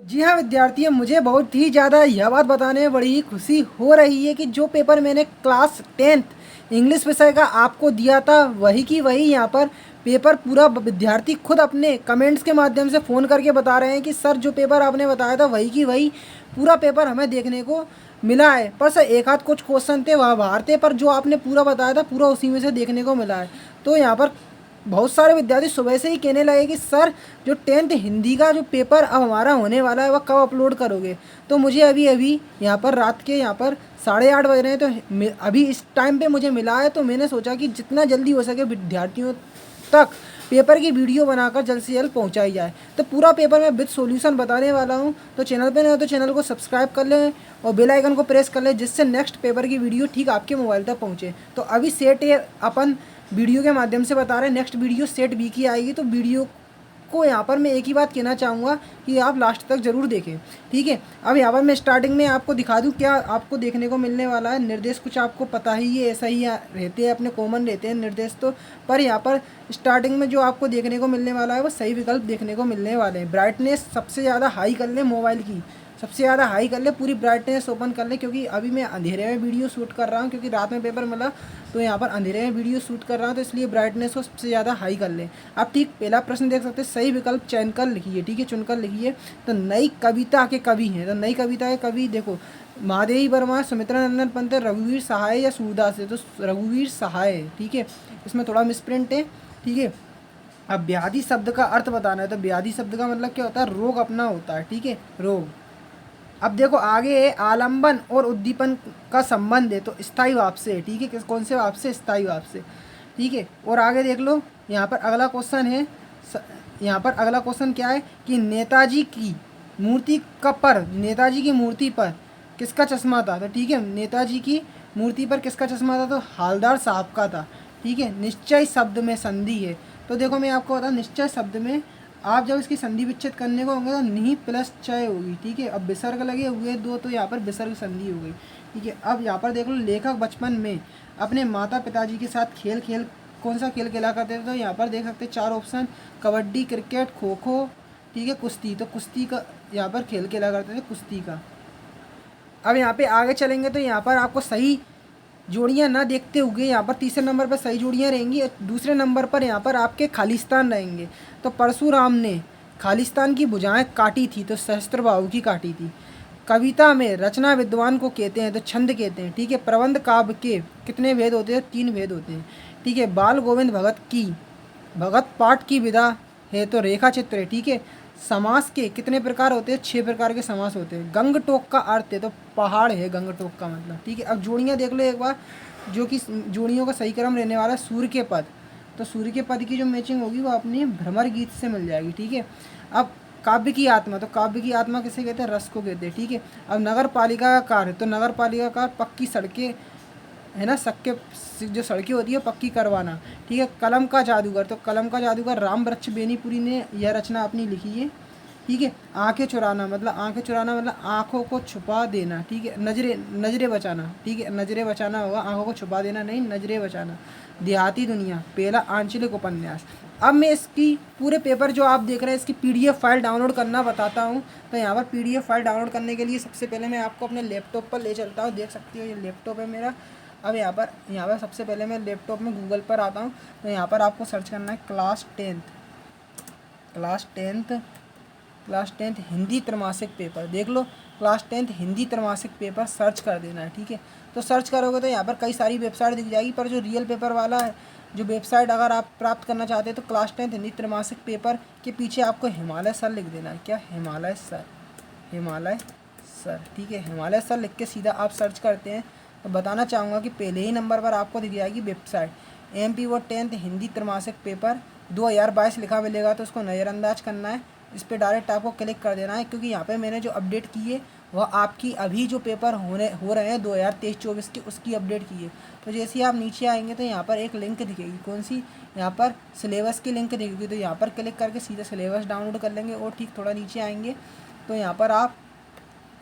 जी हाँ विद्यार्थियों, मुझे बहुत ही ज़्यादा यह बात बताने में बड़ी ही खुशी हो रही है कि जो पेपर मैंने क्लास 10th इंग्लिश विषय का आपको दिया था वही की वही यहाँ पर पेपर पूरा विद्यार्थी खुद अपने कमेंट्स के माध्यम से फ़ोन करके बता रहे हैं कि सर जो पेपर आपने बताया था वही की वही पूरा पेपर हमें देखने को मिला है। पर सर एक आध कुछ क्वेश्चन थे वह बाहर थे, पर जो आपने पूरा बताया था पूरा उसी में से देखने को मिला है। तो यहाँ पर बहुत सारे विद्यार्थी सुबह से ही कहने लगे कि सर जो 10th हिंदी का जो पेपर अब हमारा होने वाला है वह कब अपलोड करोगे। तो मुझे अभी अभी यहाँ पर रात के यहाँ पर 8:30 बज रहे हैं, तो अभी इस टाइम पे मुझे मिला है। तो मैंने सोचा कि जितना जल्दी हो सके विद्यार्थियों तक पेपर की वीडियो बनाकर जल्द से जल्द पहुंचाई जाए। तो पूरा पेपर मैं विद सॉल्यूशन बताने वाला हूं। तो चैनल पे नए हो तो चैनल को सब्सक्राइब कर लें और बेल आइकन को प्रेस कर लें, जिससे नेक्स्ट पेपर की वीडियो ठीक आपके मोबाइल तक पहुंचे। तो अभी सेट ये अपन वीडियो के माध्यम से बता रहे हैं, नेक्स्ट वीडियो सेट बी की आएगी। तो वीडियो को यहाँ पर मैं एक ही बात कहना चाहूँगा कि आप लास्ट तक ज़रूर देखें, ठीक है। अब यहाँ पर मैं स्टार्टिंग में आपको दिखा दूँ क्या आपको देखने को मिलने वाला है। निर्देश कुछ आपको पता ही है, ऐसा ही रहते हैं, अपने कॉमन रहते हैं निर्देश तो। पर यहाँ पर स्टार्टिंग में जो आपको देखने को मिलने वाला है वो सही विकल्प देखने को मिलने वाले हैं। ब्राइटनेस सबसे ज़्यादा हाई कर लें, मोबाइल की सबसे ज़्यादा हाई कर ले, पूरी ब्राइटनेस ओपन कर ले, क्योंकि अभी मैं अंधेरे में वीडियो शूट कर रहा हूँ, क्योंकि रात में पेपर मिला तो यहाँ पर अंधेरे में वीडियो शूट कर रहा हूँ, तो इसलिए ब्राइटनेस को सबसे ज़्यादा हाई कर ले। आप ठीक पहला प्रश्न देख सकते हैं, सही विकल्प चयन कर लिखिए, ठीक है, चुनकर लिखिए। तो नई कविता के कवि हैं, तो नई कविता के कवि देखो महादेवी वर्मा, सुमित्रा नंदन पंत, रघुवीर सहाय या सूरदास है। तो रघुवीर सहाय है, ठीक है। इसमें थोड़ा मिसप्रिंट है, ठीक है। अब व्याधि शब्द का अर्थ बताना है, तो व्याधि शब्द का मतलब क्या होता है, रोग अपना होता है, ठीक है, रोग। अब देखो आगे है आलंबन और उद्दीपन का संबंध है, तो स्थायी भाव से है, ठीक है। कौन से भाव से, स्थायी भाव से, ठीक है। और आगे देख लो, यहाँ पर अगला क्वेश्चन है, यहाँ पर अगला क्वेश्चन क्या है कि नेताजी की मूर्ति का पर, नेताजी की मूर्ति पर किसका चश्मा था। तो ठीक है, नेताजी की मूर्ति पर किसका चश्मा था, तो हालदार साहब का था, ठीक है। निश्चय शब्द में संधि है, तो देखो मैं आपको बताऊँ, निश्चय शब्द में आप जब इसकी संधि विच्छेद करने को होंगे तो नहीं प्लस चय होगी, ठीक है। अब विसर्ग लगे हुए दो, तो यहाँ पर विसर्ग संधि हो गई, ठीक है। अब यहाँ पर देख लो, लेखक बचपन में अपने माता पिताजी के साथ खेल खेल कौन सा खेल खेला करते थे। तो यहाँ पर देख सकते हैं 4 ऑप्शन, कबड्डी, क्रिकेट, खो खो, ठीक है, कुश्ती। तो कुश्ती का यहाँ पर खेल खेला करते थे, कुश्ती का। अब यहाँ पे आगे चलेंगे तो यहाँ पर आपको सही जोड़ियाँ ना देखते हुए यहाँ पर तीसरे नंबर पर सही जोड़ियाँ रहेंगी, और दूसरे नंबर पर यहाँ पर आपके खालिस्तान रहेंगे। तो परशुराम ने खालिस्तान की भुजाएं काटी थी, तो सहस्त्रबाहु की काटी थी। कविता में रचना विद्वान को कहते हैं, तो छंद कहते हैं, ठीक है। प्रबंध काव्य के कितने भेद होते हैं, 3 भेद होते हैं, ठीक है। बाल गोविंद भगत की भगत पाठ की विधा है, तो रेखा चित्र है, ठीक है। समास के कितने प्रकार होते हैं, 6 प्रकार के समास होते हैं। गंगटोक का अर्थ है, तो पहाड़ है गंगटोक का मतलब, ठीक है। अब जोड़ियाँ देख लो एक बार, जो कि जोड़ियों का सही क्रम रहने वाला है सूर्य के पद। तो सूर्य के पद की जो मैचिंग होगी वो अपनी भ्रमर गीत से मिल जाएगी, ठीक है। अब काव्य की आत्मा, तो काव्य की आत्मा किसे कहते हैं, रस को कहते हैं, ठीक है। अब नगर पालिका का कार्य, तो नगर पालिका का पक्की सड़कें है ना, सबके जो सड़कें होती है पक्की करवाना, ठीक है। कलम का जादूगर, तो कलम का जादूगर राम वृक्ष बेनीपुरी ने यह रचना अपनी लिखी है, ठीक है। आंखें चुराना मतलब, आंखें चुराना मतलब आंखों को छुपा देना, ठीक है। नजरें बचाना, ठीक है, नजरें बचाना होगा, आंखों को छुपा देना नहीं, नजरें बचाना। देहाती दुनिया पहला आंचलिक उपन्यास। अब मैं इसकी पूरे पेपर जो आप देख रहे हैं इसकी पीडीएफ फाइल डाउनलोड करना बताता हूँ। तो यहाँ पर पीडीएफ फाइल डाउनलोड करने के लिए सबसे पहले मैं आपको अपने लैपटॉप पर ले चलता हूँ, देख सकते हो ये लैपटॉप है मेरा। अब यहाँ पर सबसे पहले मैं लैपटॉप में गूगल पर आता हूँ। तो यहाँ पर आपको सर्च करना है क्लास टेंथ हिंदी त्रैमासिक पेपर, देख लो क्लास 10th हिंदी त्रैमासिक पेपर सर्च कर देना है, ठीक है। तो सर्च करोगे तो यहाँ पर कई सारी वेबसाइट दिख जाएगी, पर जो रियल पेपर वाला है जो वेबसाइट अगर आप प्राप्त करना चाहते हैं तो क्लास 10th हिंदी त्रैमासिक पेपर के पीछे आपको हिमालय सर लिख देना है। क्या, हिमालय सर, ठीक है। हिमालय सर लिख के सीधा आप सर्च करते हैं तो बताना चाहूँगा कि पहले ही नंबर पर आपको दिख जाएगी वेबसाइट। MP वो 10th हिंदी त्रैमासिक पेपर 2022 लिखा मिलेगा, तो उसको नज़रअंदाज करना है, इस पर डायरेक्ट आपको क्लिक कर देना है, क्योंकि यहाँ पे मैंने जो अपडेट की है वह आपकी अभी जो पेपर हो रहे हैं 2023-24 की उसकी अपडेट की है। तो जैसे ही आप नीचे आएंगे तो यहाँ पर एक लिंक दिखेगी, कौन सी, यहाँ पर सिलेबस की लिंक दिखेगी। तो यहाँ पर क्लिक करके सीधा सिलेबस डाउनलोड कर लेंगे, और ठीक थोड़ा नीचे आएंगे तो यहाँ पर आप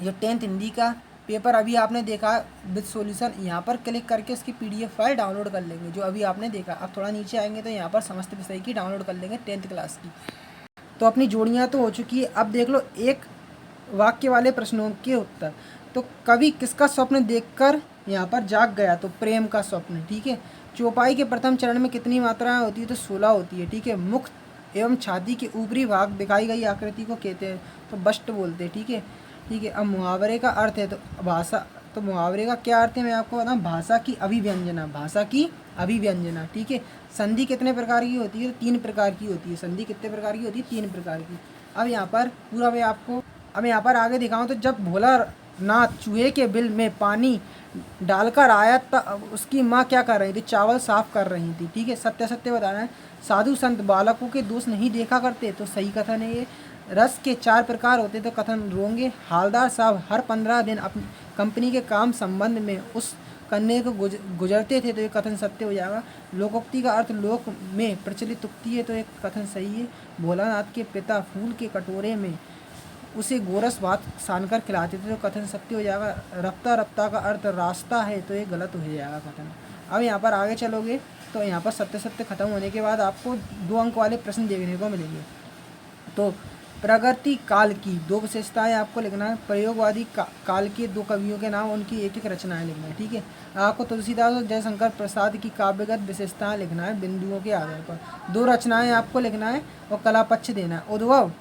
जो 10th हिंदी का पेपर अभी आपने देखा विद सॉल्यूशन, यहाँ पर क्लिक करके उसकी पीडीएफ फाइल डाउनलोड कर लेंगे जो अभी आपने देखा। अब थोड़ा नीचे आएंगे तो यहाँ पर समस्त विषय की डाउनलोड कर लेंगे 10th क्लास की। तो अपनी जोड़ियाँ तो हो चुकी है। अब देख लो एक वाक्य वाले प्रश्नों के उत्तर। तो कवि किसका स्वप्न देखकर यहाँ पर जाग गया, तो प्रेम का स्वप्न, ठीक है। चौपाई के प्रथम चरण में कितनी मात्राएं होती है, तो 16 होती है, ठीक है। मुख एवं छाती के ऊपरी भाग दिखाई गई आकृति को कहते हैं, तो बस्ट बोलते हैं, ठीक है। ठीक है, अब मुहावरे का अर्थ है, तो भाषा, तो मुहावरे का क्या अर्थ है मैं आपको बताऊँ, भाषा की अभिव्यंजना, भाषा की अभिव्यंजना, ठीक है। संधि कितने प्रकार की होती है, तो 3 प्रकार की होती है। संधि कितने प्रकार की होती है, 3 प्रकार की। अब यहाँ पर पूरा मैं आपको, अब यहाँ पर आगे दिखाऊँ तो जब भोलानाथ चूहे के बिल में पानी डालकर आया तब उसकी माँ क्या कर रही थी, चावल साफ कर रही थी, ठीक है। सत्य सत्य बताना है। साधु संत बालकों के दोष नहीं देखा करते, तो सही कथन है ये। रस के 4 प्रकार होते, तो कथन रोंगे। हालदार साहब हर 15 दिन अपनी कंपनी के काम संबंध में उस कन्या को गुजरते थे, तो ये कथन सत्य हो जाएगा। लोकोक्ति का अर्थ लोक में प्रचलित उक्ति है, तो एक कथन सही है। भोलानाथ के पिता फूल के कटोरे में उसे गोरस भात सानकर खिलाते थे, तो कथन सत्य हो जाएगा। रफ्ता रफ्ता का अर्थ रास्ता है, तो ये गलत हो जाएगा कथन। अब यहाँ पर आगे चलोगे तो यहाँ पर सत्य सत्य खत्म होने के बाद आपको 2 अंक वाले प्रश्न देखने को मिलेंगे। तो प्रगति काल की 2 विशेषताएं आपको लिखना है। प्रयोगवादी काल के 2 कवियों के नाम, उनकी एक एक रचनाएं लिखना है, ठीक है। आपको तुलसीदास और जयशंकर प्रसाद की काव्यगत विशेषताएं लिखना है बिंदुओं के आधार पर। 2 रचनाएं आपको लिखना है और कलापक्ष देना है।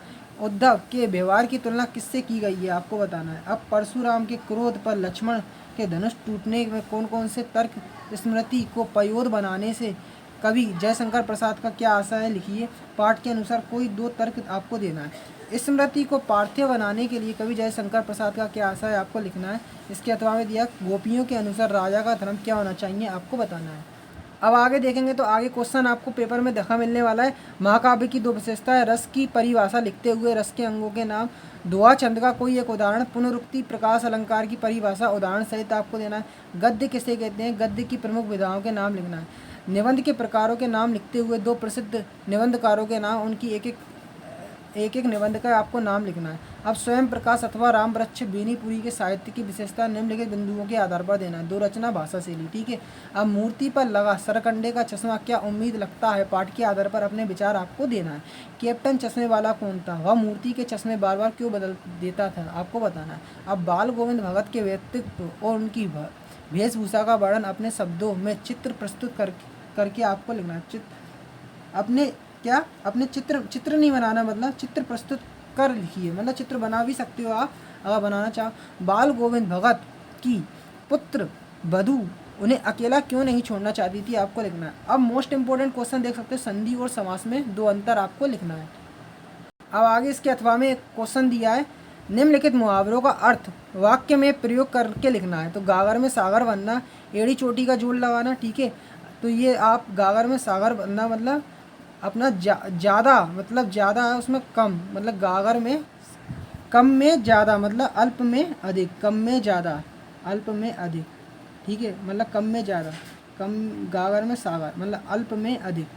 उद्धव के व्यवहार की तुलना किससे की गई है आपको बताना है। अब परशुराम के क्रोध पर लक्ष्मण के धनुष टूटने में कौन कौन से तर्क स्मृति को पयोद बनाने से कवि जयशंकर प्रसाद का क्या आशा है, लिखिए। पाठ के अनुसार कोई 2 तर्क आपको देना है। स्मृति को पार्थिव बनाने के लिए कवि जयशंकर प्रसाद का क्या आशा है आपको लिखना है। इसके अथवा में दिया गोपियों के अनुसार राजा का धर्म क्या होना चाहिए आपको बताना है। अब आगे देखेंगे तो आगे क्वेश्चन आपको पेपर में देखा मिलने वाला है। महाकाव्य की 2 विशेषताएं, रस की परिभाषा लिखते हुए रस के अंगों के नाम, दोहा छंद का कोई एक उदाहरण, पुनरुक्ति प्रकाश अलंकार की परिभाषा उदाहरण सहित आपको देना है। गद्य किसे कहते हैं, गद्य की प्रमुख विधाओं के नाम लिखना है। निबंध के प्रकारों के नाम लिखते हुए 2 प्रसिद्ध निबंधकारों के नाम, उनकी एक एक निबंध का आपको नाम लिखना है। अब स्वयं प्रकाश अथवा रामवृक्ष बेनीपुरी के साहित्य की विशेषता निम्नलिखित बिंदुओं के आधार पर देना है। 2 रचना भाषा शैली, ठीक है। अब मूर्ति पर लगा सरकंडे का चश्मा क्या उम्मीद लगता है, पाठ के आधार पर अपने विचार आपको देना है। कैप्टन चश्मे वाला कौन था, वह मूर्ति के चश्मे बार बार क्यों बदल देता था आपको बताना है। अब बाल गोविंद भगत के व्यक्तित्व और उनकी वेशभूषा का वर्णन अपने शब्दों में चित्र प्रस्तुत करके आपको लिखना है। अपने चित्र नहीं बनाना, मतलब चित्र प्रस्तुत कर लिखिए, मतलब चित्र बना भी सकते हो आप अगर बनाना चाहो। बाल गोविंद भगत की पुत्र वधू उन्हें अकेला क्यों नहीं छोड़ना चाहती थी आपको लिखना है। अब मोस्ट इंपोर्टेंट क्वेश्चन देख सकते हो, संधि और समास में 2 अंतर आपको लिखना है। अब आगे इसके अथवा में एक क्वेश्चन दिया है, निम्नलिखित मुहावरों का अर्थ वाक्य में प्रयोग करके लिखना है। तो गागर में सागर बनना, एड़ी चोटी का जोड़ लगाना, ठीक है। तो ये आप गागर में सागर बनना मतलब अपना ज़्यादा मतलब ज़्यादा है, उसमें कम मतलब गागर में कम में ज़्यादा मतलब अल्प में अधिक, कम में ज़्यादा अल्प में अधिक, ठीक है। मतलब कम में ज़्यादा, कम गागर में सागर मतलब अल्प में अधिक,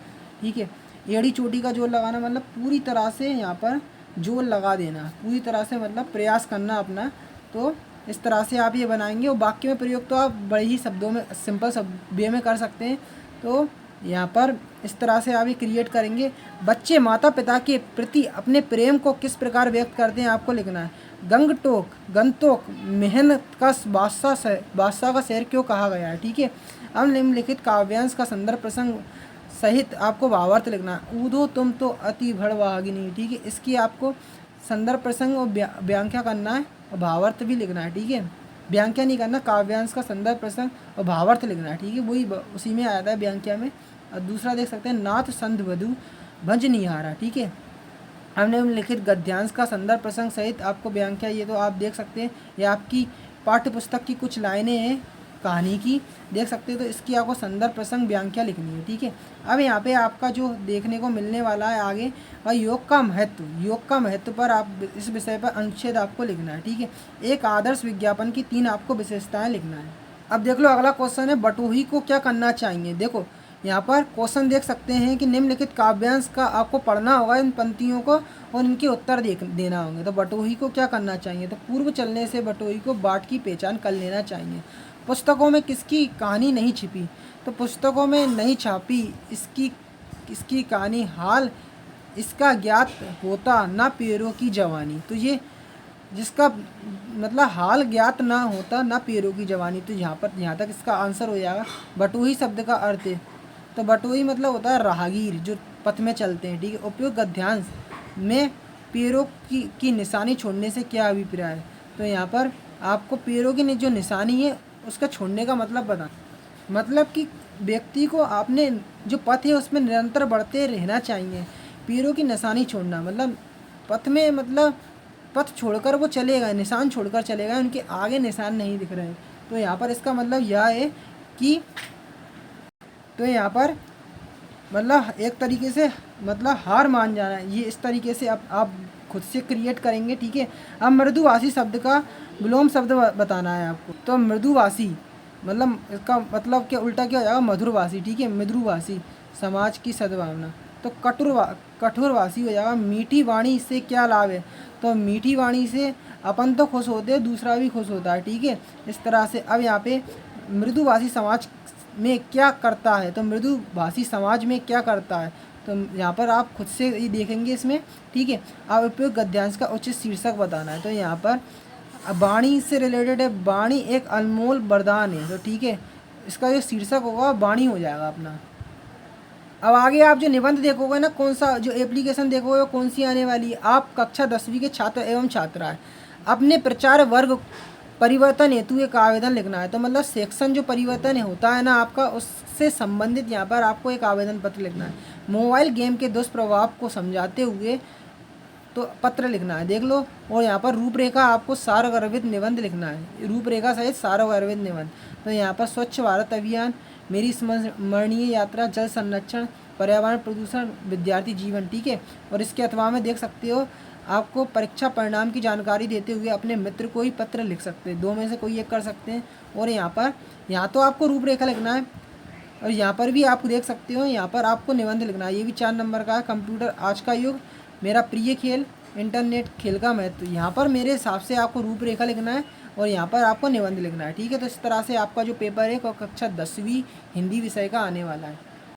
ठीक है। एड़ी चोटी का जोड़ लगाना मतलब पूरी तरह से यहाँ पर जोड़ लगा देना, पूरी तरह से मतलब प्रयास करना अपना। तो इस तरह से आप ये बनाएंगे और वाक्य में प्रयोग तो आप बड़े ही शब्दों में सिंपल वे में कर सकते हैं। तो यहाँ पर इस तरह से आप ये क्रिएट करेंगे। बच्चे माता पिता के प्रति अपने प्रेम को किस प्रकार व्यक्त करते हैं आपको लिखना है। गंतोक मेहनत का बादशाह का शहर क्यों कहा गया है, ठीक है। अब निम्नलिखित काव्यांश का संदर्भ प्रसंग सहित आपको भावार्थ लिखना है। ऊधो तुम तो अति भड़वागिनी, ठीक है। इसकी आपको संदर्भ प्रसंग और व्याख्या करना है और भावार्थ भी लिखना है, ठीक है। व्याख्या नहीं करना, काव्यांश का संदर्भ प्रसंग और भावार्थ लिखना है, ठीक है। वही उसी में आया था व्याख्या में। और दूसरा देख सकते हैं, नाथ संध वधु भंज निहारा, ठीक है। हमने लिखित गद्यांश का संदर्भ प्रसंग सहित आपको व्याख्या, ये तो आप देख सकते हैं, ये आपकी पाठ्य पुस्तक की कुछ लाइनें हैं कहानी की, देख सकते हो। तो इसकी आपको संदर्भ प्रसंग व्याख्या लिखनी है, ठीक है। अब यहाँ पे आपका जो देखने को मिलने वाला है आगे, और योग का महत्व पर आप इस विषय पर अनुच्छेद आपको लिखना है, ठीक है। एक आदर्श विज्ञापन की 3 आपको विशेषताएं लिखना है। अब देख लो अगला क्वेश्चन है, बटोही को क्या करना चाहिए। देखो यहाँ पर क्वेश्चन देख सकते हैं कि निम्नलिखित काव्यांश का आपको पढ़ना होगा इन पंक्तियों को और इनके उत्तर देना होंगे। तो बटोही को क्या करना चाहिए, तो पूर्व चलने से बटोही को बाट की पहचान कर लेना चाहिए। पुस्तकों में किसकी कहानी नहीं छिपी, तो पुस्तकों में नहीं छापी इसकी कहानी, हाल इसका ज्ञात होता ना पेरों की जवानी। तो ये जिसका मतलब हाल ज्ञात ना होता ना पैरों की जवानी। तो यहाँ तक इसका आंसर हो जाएगा बटोही शब्द का अर्थ है। तो बटोही मतलब होता है राहगीर जो पथ में चलते हैं, ठीक है। उपयुक्त गद्यांश में पैरों की निशानी छोड़ने से क्या अभिप्राय है। तो यहाँ पर आपको पैरों की जो निशानी है उसका छोड़ने का मतलब बता, मतलब कि व्यक्ति को आपने जो पथ है उसमें निरंतर बढ़ते रहना चाहिए। पैरों की निशानी छोड़ना मतलब पथ में, मतलब पथ छोड़कर वो चलेगा, निशान छोड़कर चलेगा, उनके आगे निशान नहीं दिख रहे हैं। तो यहाँ पर इसका मतलब यह है कि, तो यहाँ पर मतलब एक तरीके से मतलब हार मान जाना है। ये इस तरीके से आप खुद से क्रिएट करेंगे, ठीक है। अब मृदुभाषी शब्द का विलोम शब्द बताना है आपको। तो मृदुभाषी मतलब इसका मतलब क्या उल्टा क्या हो जाएगा, मधुरभाषी, ठीक है। मृदुभाषी समाज की सद्भावना। तो कठोरभाषी हो जाएगा मीठी वाणी से क्या लाभ है। तो मीठी वाणी से अपन तो खुश होते हैं, दूसरा भी खुश होता है, ठीक है। इस तरह से अब यहाँ पे मृदुभाषी समाज में क्या करता है। तो मृदुभाषी समाज में क्या करता है, तो यहाँ पर आप खुद से ये देखेंगे इसमें, ठीक है। आप उपयुक्त गद्यांश का उचित शीर्षक बताना है। तो यहाँ पर वाणी से रिलेटेड है, वाणी एक अनमोल वरदान है। तो ठीक है, इसका जो शीर्षक होगा वाणी हो जाएगा अपना। अब आगे आप जो निबंध देखोगे ना, कौन सा जो एप्लीकेशन देखोगे वो कौन सी आने वाली है। आप कक्षा 10वीं के छात्र एवं छात्रा है, अपने प्रचार वर्ग परिवर्तन हेतु एक आवेदन लिखना है। तो मतलब सेक्शन जो परिवर्तन होता है ना आपका, उससे संबंधित यहाँ पर आपको एक आवेदन पत्र लिखना है। मोबाइल गेम के दुष्प्रभाव को समझाते हुए तो पत्र लिखना है, देख लो। और यहाँ पर रूपरेखा आपको सारगर्भित निबंध लिखना है, रूपरेखा सहित सारगर्भित निबंध। तो यहाँ पर स्वच्छ भारत अभियान, मेरी स्मरणीय यात्रा, जल संरक्षण, पर्यावरण प्रदूषण, विद्यार्थी जीवन, ठीक है। और इसके अथवा में देख सकते हो आपको परीक्षा परिणाम की जानकारी देते हुए अपने मित्र को ही पत्र लिख सकते हैं, दो में से कोई एक कर सकते हैं। और यहाँ तो आपको रूपरेखा लिखना है, और यहाँ पर भी आप देख सकते हो यहाँ पर आपको निबंध लिखना है। ये भी 4 नंबर का है। कंप्यूटर आज का युग, मेरा प्रिय खेल, इंटरनेट खेल का महत्व। तो यहाँ पर मेरे हिसाब से आपको रूपरेखा लिखना है और यहाँ पर आपको निबंध लिखना है, ठीक है। तो इस तरह से आपका जो पेपर है वो कक्षा 10वीं हिंदी विषय का आने वाला है।